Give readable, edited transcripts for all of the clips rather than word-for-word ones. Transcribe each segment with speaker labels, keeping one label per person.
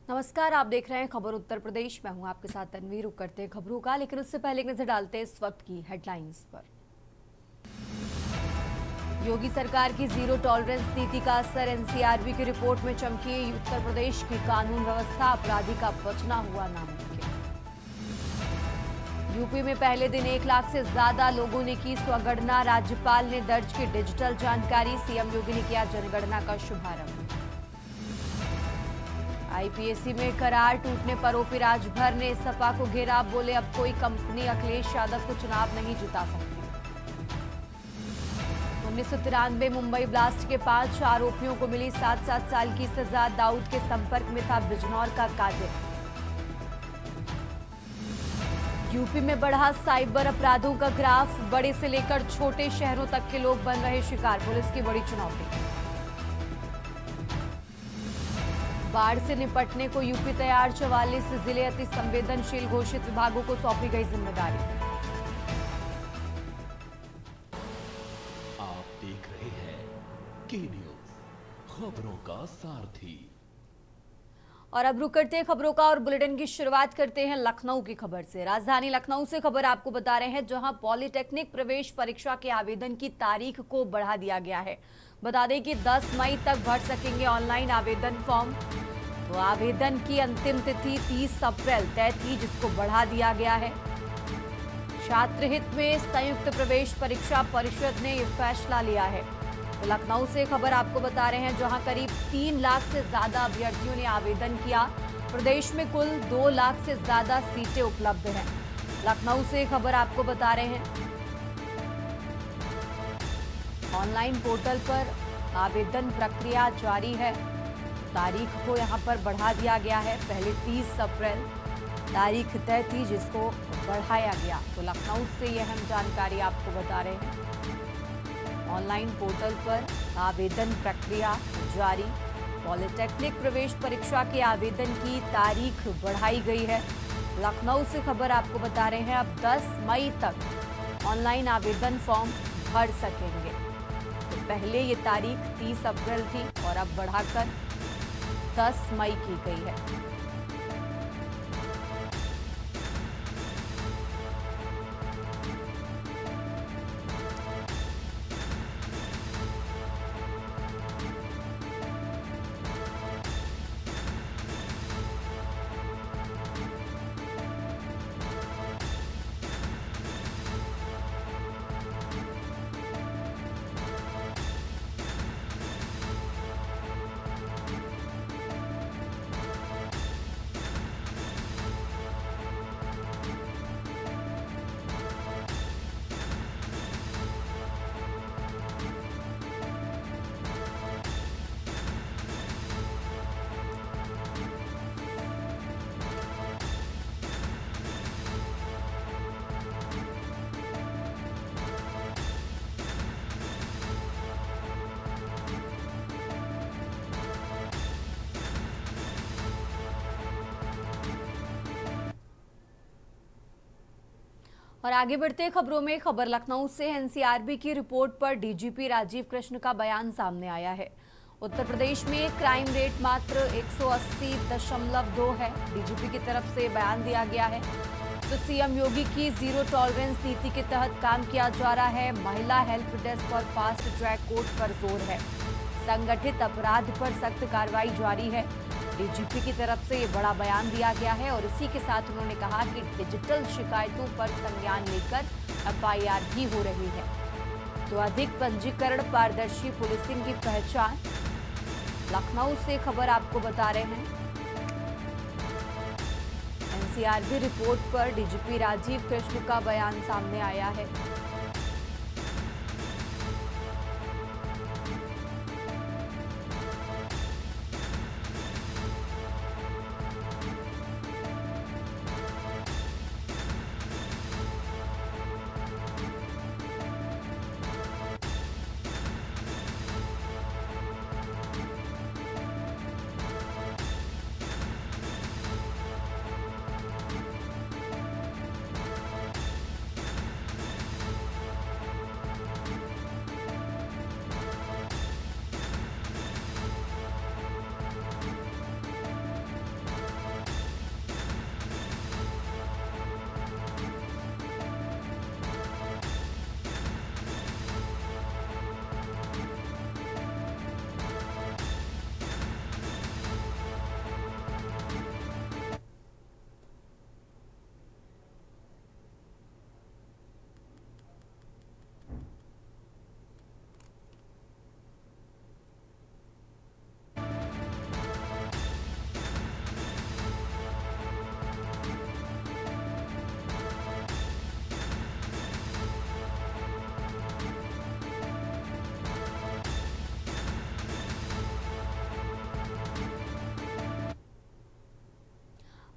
Speaker 1: नमस्कार, आप देख रहे हैं खबर उत्तर प्रदेश। मैं हूं आपके साथ तन्वीर। रुक करते हैं खबरों का, लेकिन उससे पहले एक नजर डालते हैं इस वक्त की हेडलाइंस पर। योगी सरकार की जीरो टॉलरेंस नीति का असर, एनसीआरबी की रिपोर्ट में चमकी उत्तर प्रदेश की कानून व्यवस्था, अपराधी का बचना हुआ नामुमकिन। यूपी में पहले दिन 1 लाख से ज्यादा लोगों ने की स्वगणना, राज्यपाल ने दर्ज की डिजिटल जानकारी, सीएम योगी ने किया जनगणना का शुभारंभ। आईपीएसी में करार टूटने पर ओपी राजभर ने सपा को घेरा, बोले अब कोई कंपनी अखिलेश यादव को चुनाव नहीं जिता सकती। 1993 मुंबई ब्लास्ट के 5 आरोपियों को मिली 7-7 साल की सजा, दाऊद के संपर्क में था बिजनौर का कातिल। यूपी में बढ़ा साइबर अपराधों का ग्राफ, बड़े से लेकर छोटे शहरों तक के लोग बन रहे शिकार, पुलिस की बड़ी चुनौती। बाढ़ से निपटने को यूपी तैयार, 44 जिले अति संवेदनशील घोषित, विभागों को सौंपी गई जिम्मेदारी।
Speaker 2: आप देख रहे हैं के न्यूज, खबरों का सारथी।
Speaker 1: और अब रुक करते हैं खबरों का और बुलेटिन की शुरुआत करते हैं लखनऊ की खबर से। राजधानी लखनऊ से खबर आपको बता रहे हैं, जहां पॉलिटेक्निक प्रवेश परीक्षा के आवेदन की तारीख को बढ़ा दिया गया है। बता दें कि 10 मई तक भर सकेंगे ऑनलाइन आवेदन फॉर्म। तो आवेदन की अंतिम तिथि 30 अप्रैल तय थी, जिसको बढ़ा दिया गया है। छात्र हित में संयुक्त प्रवेश परीक्षा परिषद ने यह फैसला लिया है। तो लखनऊ से खबर आपको बता रहे हैं, जहां करीब 3 लाख से ज्यादा अभ्यर्थियों ने आवेदन किया। प्रदेश में कुल 2 लाख से ज्यादा सीटें उपलब्ध हैं। लखनऊ से खबर आपको बता रहे हैं, ऑनलाइन पोर्टल पर आवेदन प्रक्रिया जारी है। तारीख को यहां पर बढ़ा दिया गया है। पहले 30 अप्रैल तारीख तय थी, जिसको बढ़ाया गया। तो लखनऊ से यह अहम जानकारी आपको बता रहे हैं। ऑनलाइन पोर्टल पर आवेदन प्रक्रिया जारी। पॉलिटेक्निक प्रवेश परीक्षा के आवेदन की तारीख बढ़ाई गई है। लखनऊ से खबर आपको बता रहे हैं, अब 10 मई तक ऑनलाइन आवेदन फॉर्म भर सकेंगे। तो पहले ये तारीख 30 अप्रैल थी और अब बढ़ाकर 10 मई की गई है। और आगे बढ़ते खबरों में, खबर लखनऊ से। एनसीआरबी की रिपोर्ट पर डीजीपी राजीव कृष्ण का बयान सामने आया है। उत्तर प्रदेश में क्राइम रेट मात्र 180.2 है। डीजीपी की तरफ से बयान दिया गया है। तो सीएम योगी की जीरो टॉलरेंस नीति के तहत काम किया जा रहा है। महिला हेल्प डेस्क और फास्ट ट्रैक कोर्ट पर जोर है। संगठित अपराध पर सख्त कार्रवाई जारी है। डीजीपी की तरफ से ये बड़ा बयान दिया गया है और इसी के साथ उन्होंने कहा कि डिजिटल शिकायतों पर संज्ञान लेकर एफआईआर भी हो रही है। तो अधिक पंजीकरण, पारदर्शी पुलिसिंग की पहचान। लखनऊ से खबर आपको बता रहे हैं, एनसीआरबी रिपोर्ट पर डीजीपी राजीव कृष्ण का बयान सामने आया है।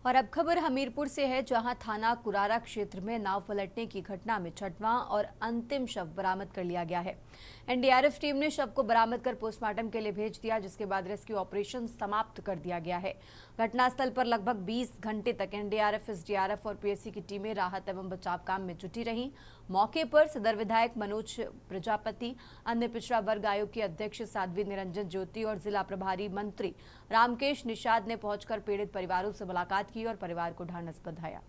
Speaker 1: और अब खबर हमीरपुर से है, जहां थाना कुरारा क्षेत्र में नाव पलटने की घटना में छठवां और अंतिम शव बरामद कर लिया गया है। एनडीआरएफ टीम ने शव को बरामद कर पोस्टमार्टम के लिए भेज दिया, जिसके बाद रेस्क्यू ऑपरेशन समाप्त कर दिया गया है। घटनास्थल पर लगभग 20 घंटे तक एनडीआरएफ, एसडीआरएफ और पीएसी की टीमें राहत एवं बचाव काम में जुटी रहीं। मौके पर सदर विधायक मनोज प्रजापति, अन्य पिछड़ा वर्ग आयोग की अध्यक्ष साध्वी निरंजन ज्योति और जिला प्रभारी मंत्री रामकेश निषाद ने पहुंचकर पीड़ित परिवारों से मुलाकात की और परिवार को ढांढस बंधाया।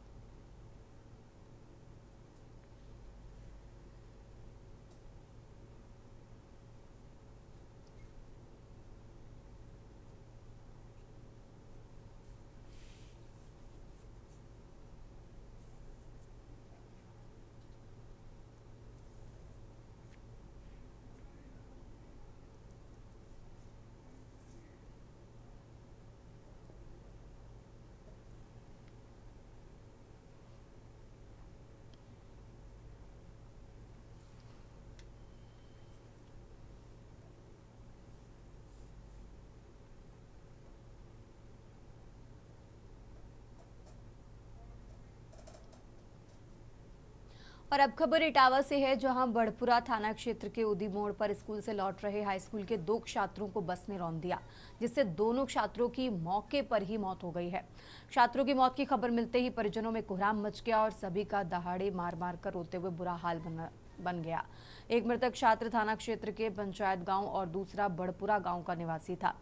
Speaker 1: और अब खबर इटावा से है, जहां बड़पुरा थाना क्षेत्र के उदी मोड़ पर स्कूल से लौट रहे हाई स्कूल के 2 छात्रों को बस ने रौंद दिया, जिससे दोनों छात्रों की मौके पर ही मौत हो गई है। छात्रों की मौत की खबर मिलते ही परिजनों में कोहराम मच गया और सभी का दहाड़े मार मार कर रोते हुए बुरा हाल बन गया। एक मृतक छात्र थाना क्षेत्र के पंचायत गांव और दूसरा बड़पुरा गांव का निवासी था।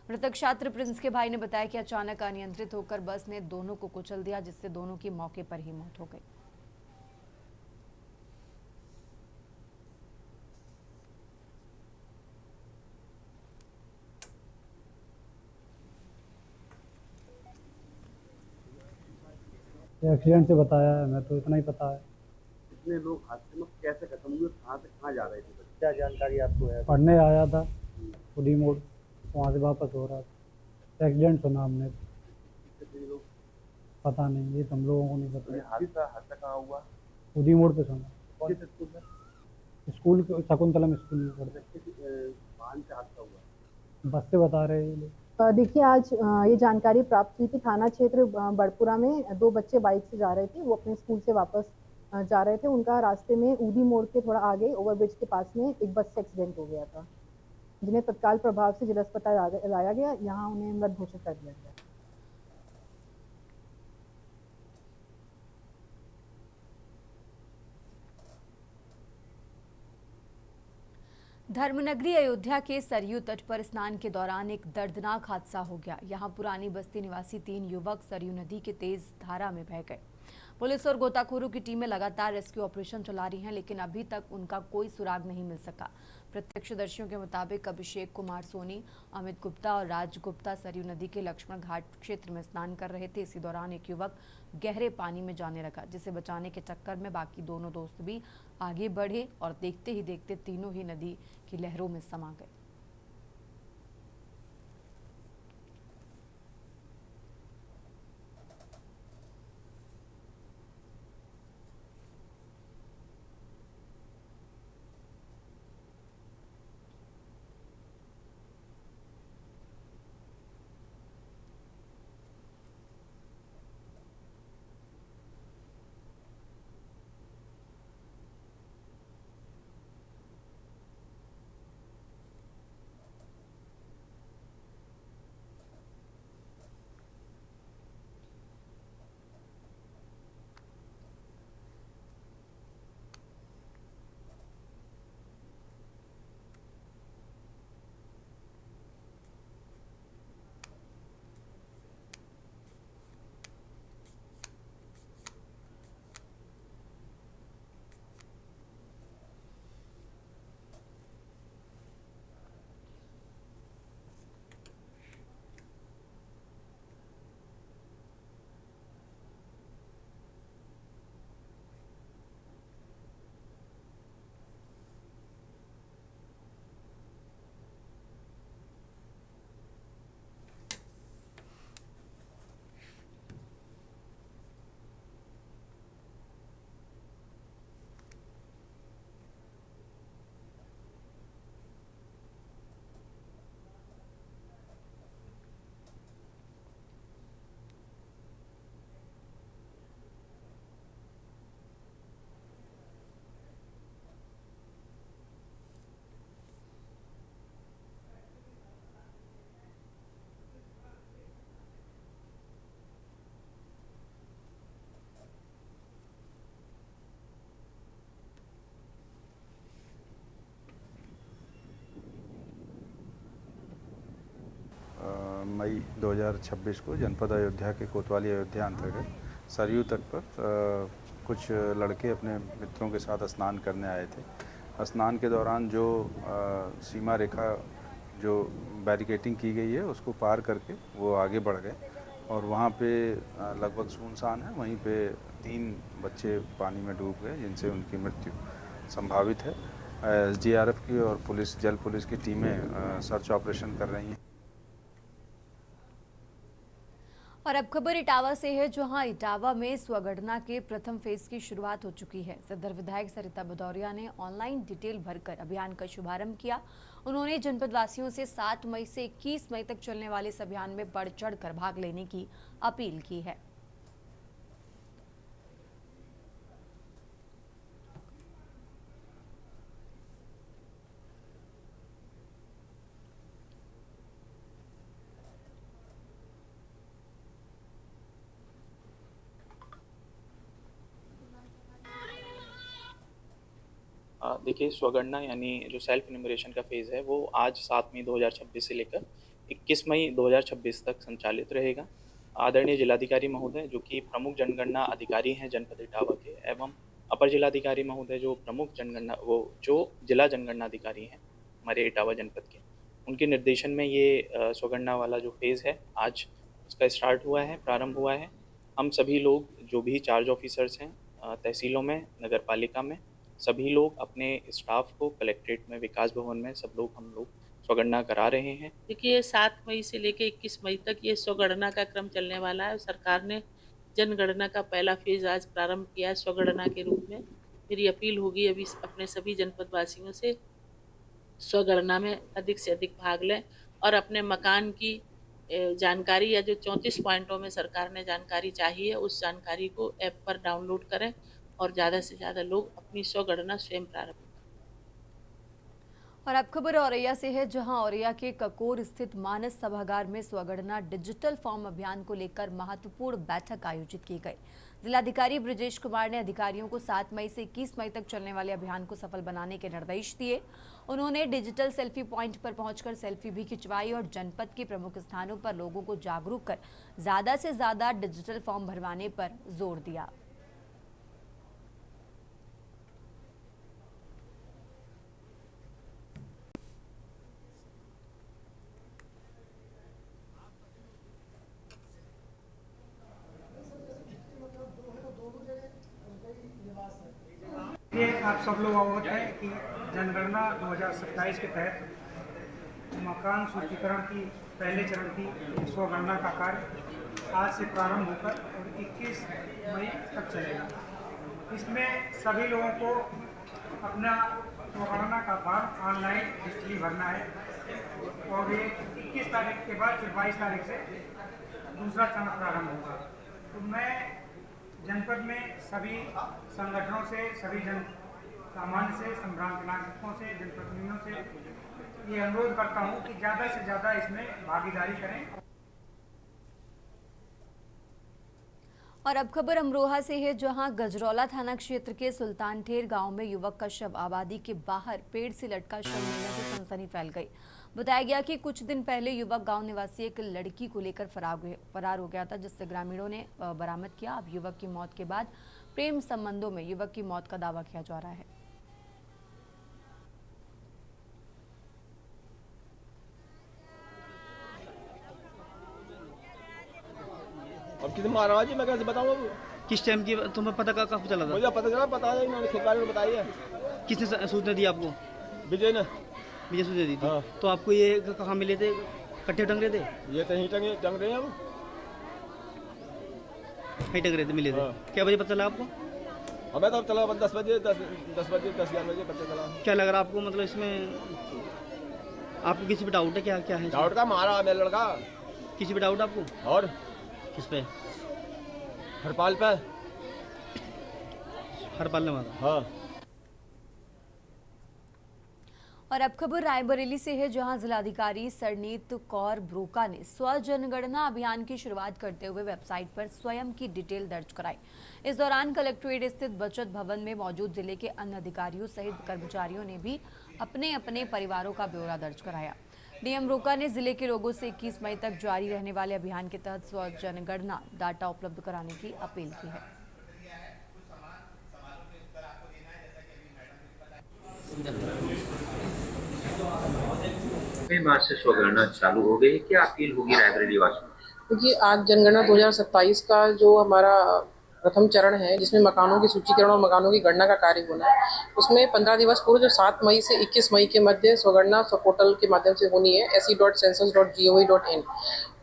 Speaker 1: मृतक छात्र प्रिंस के भाई ने बताया कि अचानक अनियंत्रित होकर बस ने दोनों को कुचल दिया, जिससे दोनों की मौके पर ही मौत हो गई।
Speaker 3: एक्सीडेंट से बताया है, मैं तो इतना ही पता है।
Speaker 4: कितने लोग हादसे में कैसे खत्म हुए, कहाँ से कहाँ जा रहे थे, क्या जानकारी आपको है?
Speaker 3: पढ़ने आया था उदी मोड़, वहाँ से वापस हो रहा था। एक्सीडेंट सुना हमने,
Speaker 4: कितने लोग?
Speaker 3: पता नहीं, ये तो हम लोगों को नहीं पता।
Speaker 4: हादसा कहाँ हुआ?
Speaker 3: उदी मोड़ पे सुना।
Speaker 4: कौन से स्कूल में?
Speaker 3: स्कूल शकुंतलम स्कूल में पढ़ते।
Speaker 4: वाहन से हादसा हुआ?
Speaker 3: बस से बता रहे हैं ये लोग।
Speaker 5: देखिए, आज ये जानकारी प्राप्त हुई थी। थाना क्षेत्र बड़पुरा में 2 बच्चे बाइक से जा रहे थे। वो अपने स्कूल से वापस जा रहे थे। उनका रास्ते में ऊदी मोड़ के थोड़ा आगे ओवरब्रिज के पास में एक बस से एक्सीडेंट हो गया था, जिन्हें तत्काल प्रभाव से जिला अस्पताल लाया गया। यहाँ उन्हें मृत घोषित कर दिया गया।
Speaker 1: धर्मनगरी अयोध्या के सरयू तट पर स्नान के दौरान एक दर्दनाक हादसा हो गया। यहां पुरानी बस्ती निवासी 3 युवक सरयू नदी के तेज धारा में बह गए। पुलिस और गोताखोरों की टीमें लगातार रेस्क्यू ऑपरेशन चला रही हैं, लेकिन अभी तक उनका कोई सुराग नहीं मिल सका। प्रत्यक्षदर्शियों के मुताबिक अभिषेक कुमार सोनी, अमित गुप्ता और राज गुप्ता सरयू नदी के लक्ष्मण घाट क्षेत्र में स्नान कर रहे थे। इसी दौरान एक युवक गहरे पानी में जाने लगा, जिसे बचाने के चक्कर में बाकी दोनों दोस्त भी आगे बढ़े और देखते ही देखते तीनों ही नदी की लहरों में समा गए।
Speaker 6: मई 2026 को जनपद अयोध्या के कोतवाली अयोध्या अंतर्गत सरयू तट पर कुछ लड़के अपने मित्रों के साथ स्नान करने आए थे। स्नान के दौरान जो सीमा रेखा जो बैरिकेटिंग की गई है उसको पार करके वो आगे बढ़ गए और वहाँ पे लगभग सुनसान है, वहीं पे 3 बच्चे पानी में डूब गए जिनसे उनकी मृत्यु संभावित है। SDRF की और जल पुलिस की टीमें सर्च ऑपरेशन कर रही हैं।
Speaker 1: और अब खबर इटावा से है, जहां इटावा में स्वगणना के प्रथम फेज की शुरुआत हो चुकी है। सदर विधायक सरिता भदौरिया ने ऑनलाइन डिटेल भरकर अभियान का शुभारंभ किया। उन्होंने जनपद वासियों से 7 मई से 21 मई तक चलने वाले इस अभियान में बढ़ चढ़कर भाग लेने की अपील की है।
Speaker 7: देखिए, स्वगणना यानी जो सेल्फ इन्यूमरेशन का फेज़ है वो आज 7 मई 2026 से लेकर 21 मई 2026 तक संचालित रहेगा। आदरणीय जिलाधिकारी महोदय जो कि प्रमुख जनगणना अधिकारी हैं जनपद इटावा के, एवं अपर जिलाधिकारी महोदय जो जिला जनगणना अधिकारी हैं हमारे इटावा जनपद के, उनके निर्देशन में ये स्वगणना वाला जो फेज़ है आज उसका स्टार्ट हुआ है, प्रारंभ हुआ है। हम सभी लोग जो भी चार्ज ऑफिसर्स हैं तहसीलों में, नगर पालिका में, सभी लोग अपने स्टाफ को कलेक्ट्रेट में, विकास भवन में हम लोग स्वगणना करा रहे हैं।
Speaker 8: देखिए, 7 मई से लेकर 21 मई तक ये स्वगणना का क्रम चलने वाला है। सरकार ने जनगणना का पहला फेज आज प्रारंभ किया है स्वगणना के रूप में। मेरी अपील होगी अभी अपने सभी जनपद वासियों से स्वगणना में अधिक से अधिक भाग लें और अपने मकान की जानकारी या जो 34 पॉइंटों में सरकार ने जानकारी चाहिए उस जानकारी को ऐप पर डाउनलोड करें और ज़्यादा से ज़्यादा लोग अपनी स्वगणना स्वयं प्रारंभ करें।
Speaker 1: और अब खबर औरैया से है, जहां औरैया के ककोर स्थित मानस सभागार में स्वगणना डिजिटल फॉर्म अभियान को लेकर महत्वपूर्ण बैठक आयोजित की गई। जिलाधिकारी ब्रजेश कुमार ने अधिकारियों को 7 मई से 21 मई तक चलने वाले अभियान को सफल बनाने के निर्देश दिए। उन्होंने डिजिटल सेल्फी पॉइंट पर पहुंचकर सेल्फी भी खिंचवाई और जनपद के प्रमुख स्थानों पर लोगों को जागरूक कर ज्यादा से ज्यादा डिजिटल फॉर्म भरवाने पर जोर दिया।
Speaker 3: आप सब लोग अवगत हैं कि जनगणना 2027 के तहत मकान सूचीकरण की पहले चरण की स्वगणना का कार्य आज से प्रारंभ होकर और 21 मई तक चलेगा। इसमें सभी लोगों को अपना स्वगणना का फॉर्म ऑनलाइन डिजिटली भरना है और ये 21 तारीख के बाद फिर 22 तारीख से दूसरा चरण प्रारंभ होगा। तो मैं जनपद में सभी संगठनों से, सभी जन सामान्य से, संभ्रांत नागरिकों से, जनप्रतिनिधियों से ये अनुरोध करता हूं कि ज़्यादा से ज़्यादा इसमें भागीदारी करें।
Speaker 1: और अब खबर अमरोहा से है, जहां गजरौला थाना क्षेत्र के सुल्तान ठेर गांव में युवक का शव आबादी के बाहर पेड़ से लटका शव मिलने से सनसनी फैल गई। बताया गया कि कुछ दिन पहले युवक गांव निवासी एक लड़की को लेकर फरार हो गया था, जिससे ग्रामीणों ने बरामद किया। अब युवक की मौत के बाद प्रेम संबंधों में युवक की मौत का दावा किया जा रहा है।
Speaker 9: अब किसी मारा जी, मैं कैसे बताऊँ?
Speaker 10: किस टाइम की तुम्हें पता कब चला था?
Speaker 9: मुझे पता चला, बताया इन्होंने, खेतवाड़ी ने बताई है।
Speaker 10: किसने सूचना दी आपको?
Speaker 9: विजय ने।
Speaker 10: विजय सूचना दी थी।
Speaker 9: हाँ।
Speaker 10: तो आपको ये कहाँ मिले थे? कट्टे टंग रहे थे?
Speaker 9: ये तो टंग रहे हैं अब।
Speaker 10: कहीं टंग रहे थे, मिले थे।
Speaker 9: हाँ।
Speaker 10: क्या बजे पता चला आपको?
Speaker 9: हमें तो चला 10 बजे 10-11 बजे पता चला।
Speaker 10: क्या लग रहा आपको, मतलब इसमें आपको किसी पे डाउट है? क्या है
Speaker 9: डाउट का मारा मेरा लड़का।
Speaker 10: किसी पे डाउट आपको?
Speaker 9: और
Speaker 10: किस पे?
Speaker 9: हरपाल पे।
Speaker 10: हरपाल ने मारा?
Speaker 9: हाँ।
Speaker 1: और अब खबर रायबरेली से है, जहां जिलाधिकारी सरनीत कौर ब्रोका ने स्व जनगणना अभियान की शुरुआत करते हुए वेबसाइट पर स्वयं की डिटेल दर्ज कराई। इस दौरान कलेक्ट्रेट स्थित बचत भवन में मौजूद जिले के अन्य अधिकारियों सहित कर्मचारियों ने भी अपने अपने परिवारों का ब्यौरा दर्ज कराया। डीएम रोका ने जिले के लोगों से 21 मई तक जारी रहने वाले अभियान के तहत स्व जनगणना डाटा उपलब्ध कराने की अपील की है।
Speaker 11: मार्च से स्वगणना चालू हो गई, क्या अपील होगी रायबरेली वासियों?
Speaker 12: क्योंकि आज जनगणना 2027 का जो हमारा प्रथम चरण है, जिसमें मकानों की सूचीकरण और मकानों की गणना का कार्य होना है, उसमें 15 दिवस पूर्व जो 7 मई से 21 मई के मध्य स्वगणना पोर्टल के माध्यम से होनी है se.census.gov.in।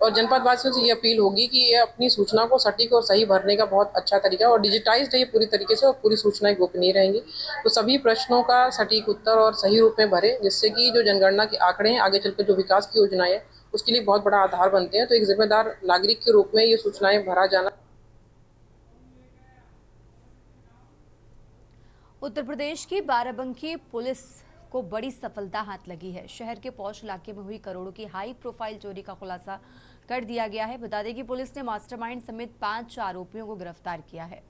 Speaker 12: और जनपद वासियों से ये अपील होगी कि ये अपनी सूचना को सटीक और सही भरने का बहुत अच्छा तरीका है और डिजिटाइज्ड है ये पूरी तरीके से, और पूरी सूचनाएं गोपनीय रहेंगी। तो सभी प्रश्नों का सटीक उत्तर और सही रूप में भरें, जिससे कि जो जनगणना के आंकड़े हैं आगे चलकर जो विकास की योजनाएं हैं उसके लिए बहुत बड़ा आधार बनते हैं। तो एक जिम्मेदार नागरिक के रूप में ये सूचनाएं भरा जाना।
Speaker 1: उत्तर प्रदेश की बाराबंकी पुलिस को बड़ी सफलता हाथ लगी है। शहर के पौष इलाके में हुई करोड़ों की हाई प्रोफाइल चोरी का खुलासा कर दिया गया है। बता दें कि पुलिस ने मास्टरमाइंड समेत 5 आरोपियों को गिरफ्तार किया है।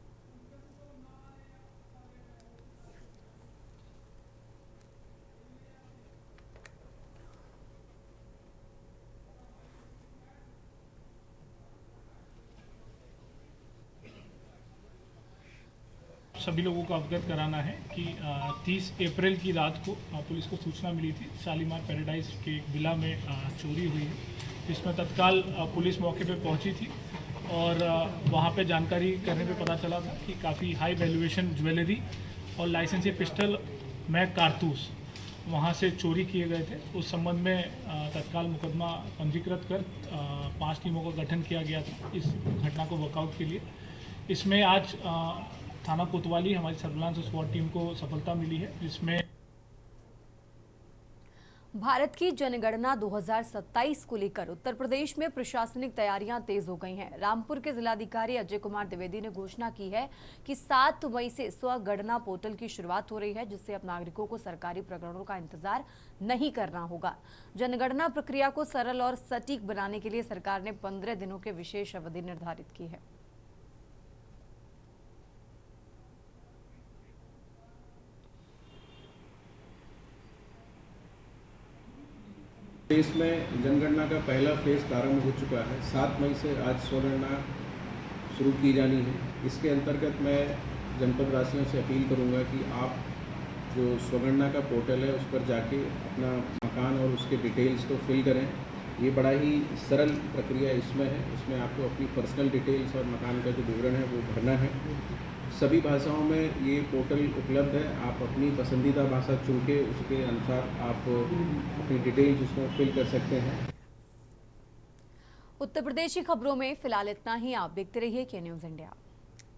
Speaker 13: सभी लोगों को अवगत कराना है कि 30 अप्रैल की रात को पुलिस को सूचना मिली थी शालीमार पैराडाइज के एक विला में चोरी हुई है, जिसमें तत्काल पुलिस मौके पे पहुंची थी और वहां पे जानकारी करने पे पता चला था कि काफ़ी हाई वैल्यूएशन ज्वेलरी और लाइसेंसी पिस्टल में कारतूस वहां से चोरी किए गए थे। उस संबंध में तत्काल मुकदमा पंजीकृत कर 5 टीमों का गठन किया गया था इस घटना को वर्कआउट के लिए। इसमें आज थाना कोतवाली हमारी सर्विलांस स्क्वाड टीम को सफलता मिली है, जिसमें
Speaker 1: भारत की जनगणना 2027 को लेकर उत्तर प्रदेश में प्रशासनिक तैयारियां तेज हो गई हैं। रामपुर के जिलाधिकारी अजय कुमार द्विवेदी ने घोषणा की है कि 7 मई से स्वगणना पोर्टल की शुरुआत हो रही है, जिससे अब नागरिकों को सरकारी प्रकरणों का इंतजार नहीं करना होगा। जनगणना प्रक्रिया को सरल और सटीक बनाने के लिए सरकार ने 15 दिनों की विशेष अवधि निर्धारित की है।
Speaker 14: देश में जनगणना का पहला फेज प्रारंभ हो चुका है। 7 मई से आज स्वगणना शुरू की जानी है। इसके अंतर्गत मैं जनपद वासियों से अपील करूंगा कि आप जो स्वगणना का पोर्टल है उस पर जाके अपना मकान और उसके डिटेल्स को फिल करें। ये बड़ा ही सरल प्रक्रिया इसमें है। इसमें आपको अपनी पर्सनल डिटेल्स और मकान का जो विवरण है वो भरना है। सभी भाषाओं में ये पोर्टल उपलब्ध है। आप अपनी पसंदीदा भाषा चुन के उसके अनुसार आप अपनी डिटेल्स उसमें फिल कर सकते हैं।
Speaker 1: उत्तर प्रदेश की खबरों में फिलहाल इतना ही। आप देखते रहिए के न्यूज़ इंडिया।